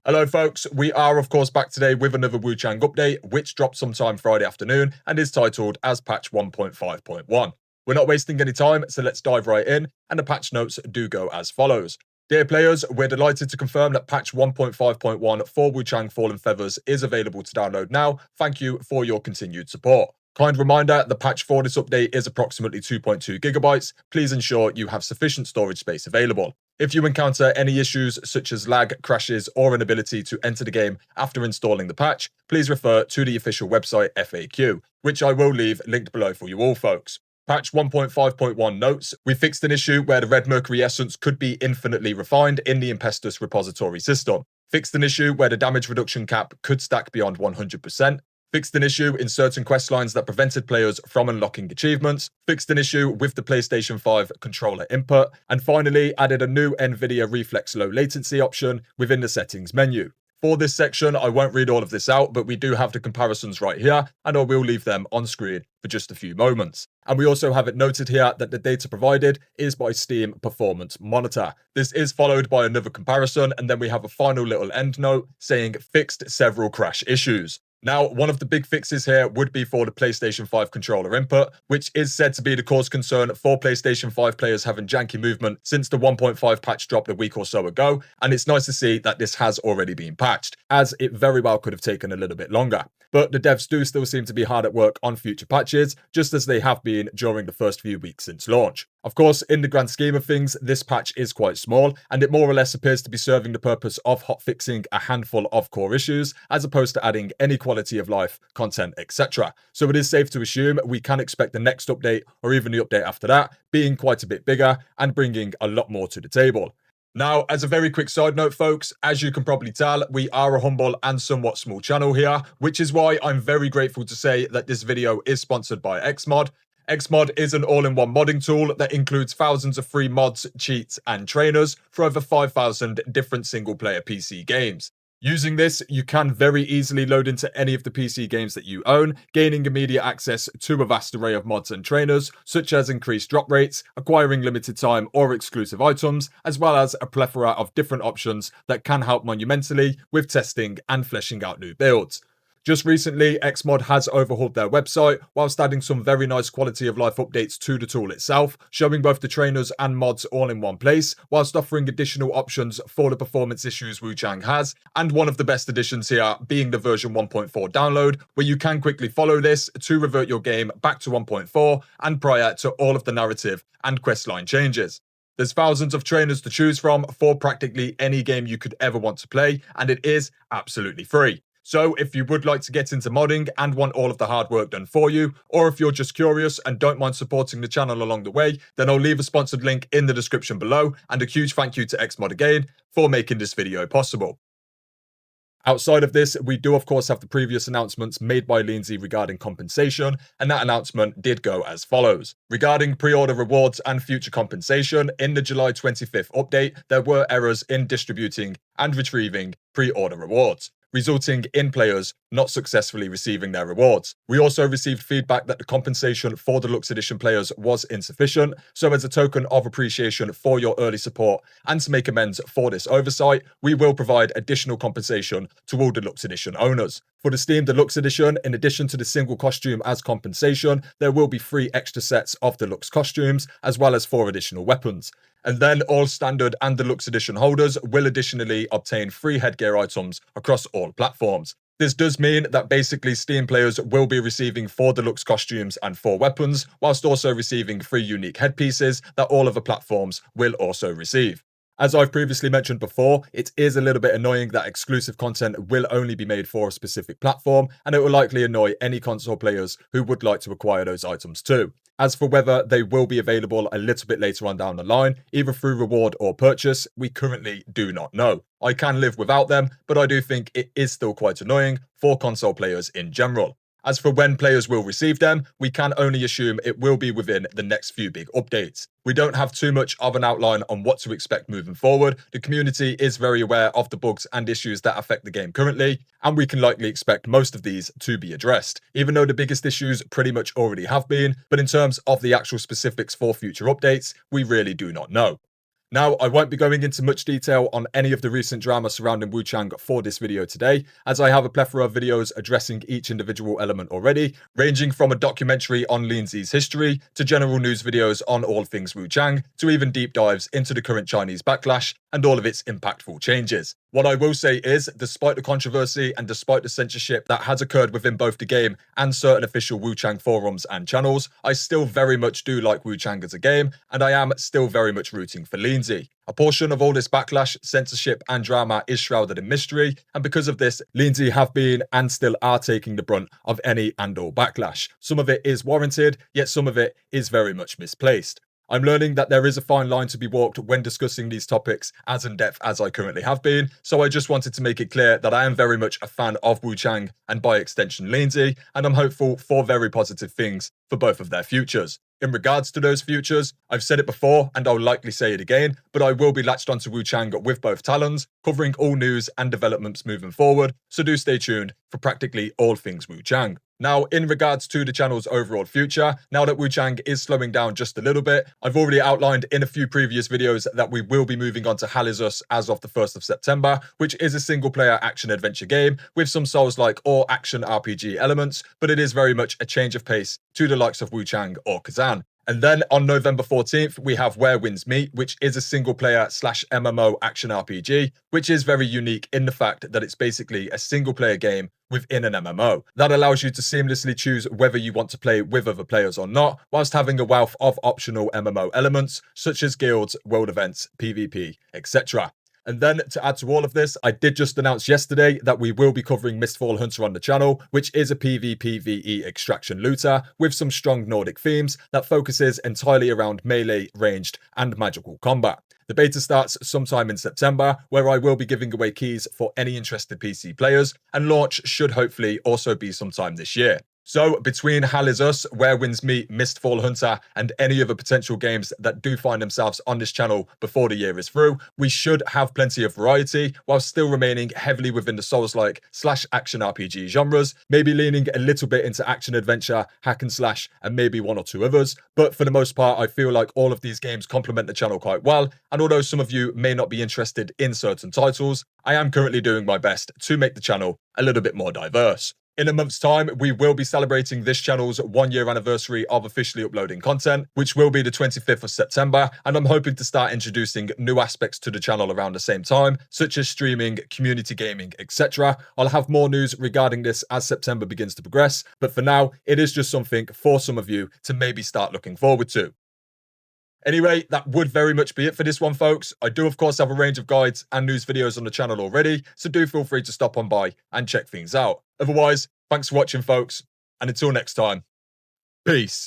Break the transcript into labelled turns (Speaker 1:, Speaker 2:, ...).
Speaker 1: Hello folks, we are of course back today with another Wuchang update, which dropped sometime Friday afternoon and is titled as patch 1.5.1. We're not wasting any time, so let's dive right in, and the patch notes do go as follows. Dear players, we're delighted to confirm that patch 1.5.1 for Wuchang Fallen Feathers is available to download now. Thank you for your continued support. Kind reminder, the patch for this update is approximately 2.2 gigabytes. Please ensure you have sufficient storage space available. If you encounter any issues such as lag, crashes, or inability to enter the game after installing the patch, please refer to the official website FAQ, which I will leave linked below for you all folks. Patch 1.5.1 notes, we fixed an issue where the red mercury essence could be infinitely refined in the Impestus repository system. Fixed an issue where the damage reduction cap could stack beyond 100%. Fixed an issue in certain quest lines that prevented players from unlocking achievements, fixed an issue with the PlayStation 5 controller input, and finally added a new NVIDIA Reflex low latency option within the settings menu. For this section, I won't read all of this out, but we do have the comparisons right here, and I will leave them on screen for just a few moments. And we also have it noted here that the data provided is by Steam Performance Monitor. This is followed by another comparison, and then we have a final little end note saying fixed several crash issues. Now, one of the big fixes here would be for the PlayStation 5 controller input, which is said to be the cause concern for PlayStation 5 players having janky movement since the 1.5 patch dropped a week or so ago, and it's nice to see that this has already been patched, as it very well could have taken a little bit longer. But the devs do still seem to be hard at work on future patches, just as they have been during the first few weeks since launch. Of course, in the grand scheme of things, this patch is quite small, and it more or less appears to be serving the purpose of hotfixing a handful of core issues, as opposed to adding any quality of life, content, etc. So it is safe to assume we can expect the next update, or even the update after that, being quite a bit bigger and bringing a lot more to the table. Now, as a very quick side note, folks, as you can probably tell, we are a humble and somewhat small channel here, which is why I'm very grateful to say that this video is sponsored by Xmod. Xmod is an all-in-one modding tool that includes thousands of free mods, cheats, and trainers for over 5,000 different single-player PC games. Using this, you can very easily load into any of the PC games that you own, gaining immediate access to a vast array of mods and trainers, such as increased drop rates, acquiring limited time or exclusive items, as well as a plethora of different options that can help monumentally with testing and fleshing out new builds. Just recently, Xmod has overhauled their website, whilst adding some very nice quality of life updates to the tool itself, showing both the trainers and mods all in one place, whilst offering additional options for the performance issues Wuchang has, and one of the best additions here being the version 1.4 download, where you can quickly follow this to revert your game back to 1.4 and prior to all of the narrative and questline changes. There's thousands of trainers to choose from for practically any game you could ever want to play, and it is absolutely free. So if you would like to get into modding and want all of the hard work done for you, or if you're just curious and don't mind supporting the channel along the way, then I'll leave a sponsored link in the description below, and a huge thank you to Xmod again for making this video possible. Outside of this, we do of course have the previous announcements made by Lindsay regarding compensation, and that announcement did go as follows. Regarding pre-order rewards and future compensation, in the July 25th update, there were errors in distributing and retrieving pre-order rewards, resulting in players not successfully receiving their rewards. We also received feedback that the compensation for Deluxe Edition players was insufficient, so as a token of appreciation for your early support and to make amends for this oversight, we will provide additional compensation to all Deluxe Edition owners. For the Steam Deluxe Edition, in addition to the single costume as compensation, there will be 3 extra sets of Deluxe costumes, as well as 4 additional weapons. And then all Standard and Deluxe Edition holders will additionally obtain 3 headgear items across all platforms. This does mean that basically Steam players will be receiving 4 Deluxe costumes and 4 weapons, whilst also receiving 3 unique headpieces that all other platforms will also receive. As I've previously mentioned before, it is a little bit annoying that exclusive content will only be made for a specific platform, and it will likely annoy any console players who would like to acquire those items too. As for whether they will be available a little bit later on down the line, either through reward or purchase, we currently do not know. I can live without them, but I do think it is still quite annoying for console players in general. As for when players will receive them, we can only assume it will be within the next few big updates. We don't have too much of an outline on what to expect moving forward. The community is very aware of the bugs and issues that affect the game currently, and we can likely expect most of these to be addressed, even though the biggest issues pretty much already have been, but in terms of the actual specifics for future updates, we really do not know. Now, I won't be going into much detail on any of the recent drama surrounding Wuchang for this video today, as I have a plethora of videos addressing each individual element already, ranging from a documentary on Lindsay's history, to general news videos on all things Wuchang, to even deep dives into the current Chinese backlash and all of its impactful changes. What I will say is, despite the controversy and despite the censorship that has occurred within both the game and certain official Wuchang forums and channels, I still very much do like Wuchang as a game, and I am still very much rooting for Lindsay. A portion of all this backlash, censorship and drama is shrouded in mystery, and because of this, Lindsay have been and still are taking the brunt of any and all backlash. Some of it is warranted, yet some of it is very much misplaced. I'm learning that there is a fine line to be walked when discussing these topics as in depth as I currently have been, so I just wanted to make it clear that I am very much a fan of Wuchang and by extension Lindsay, and I'm hopeful for very positive things for both of their futures. In regards to those futures, I've said it before and I'll likely say it again, but I will be latched onto Wuchang with both talons, covering all news and developments moving forward, so do stay tuned for practically all things Wuchang. Now, in regards to the channel's overall future, now that Wuchang is slowing down just a little bit, I've already outlined in a few previous videos that we will be moving on to Hell Is Us as of the 1st of September, which is a single-player action-adventure game with some Souls-like or action RPG elements, but it is very much a change of pace to the likes of Wuchang or Kazan. And then on November 14th, we have Where Winds Meet, which is a single-player / MMO action RPG, which is very unique in the fact that it's basically a single-player game within an MMO. That allows you to seamlessly choose whether you want to play with other players or not, whilst having a wealth of optional MMO elements, such as guilds, world events, PvP, etc. And then to add to all of this, I did just announce yesterday that we will be covering Mistfall Hunter on the channel, which is a PvPvE extraction looter with some strong Nordic themes that focuses entirely around melee, ranged, and magical combat. The beta starts sometime in September, where I will be giving away keys for any interested PC players, and launch should hopefully also be sometime this year. So, between Hell Is Us, Where Winds Meet, Mistfall Hunter, and any other potential games that do find themselves on this channel before the year is through, we should have plenty of variety, while still remaining heavily within the Souls-like / action RPG genres, maybe leaning a little bit into action-adventure, hack and slash, and maybe one or two others. But for the most part, I feel like all of these games complement the channel quite well, and although some of you may not be interested in certain titles, I am currently doing my best to make the channel a little bit more diverse. In a month's time, we will be celebrating this channel's 1-year anniversary of officially uploading content, which will be the 25th of September, and I'm hoping to start introducing new aspects to the channel around the same time, such as streaming, community gaming, etc. I'll have more news regarding this as September begins to progress, but for now, it is just something for some of you to maybe start looking forward to. Anyway, that would very much be it for this one, folks. I do, of course, have a range of guides and news videos on the channel already, so do feel free to stop on by and check things out. Otherwise, thanks for watching, folks, and until next time, peace.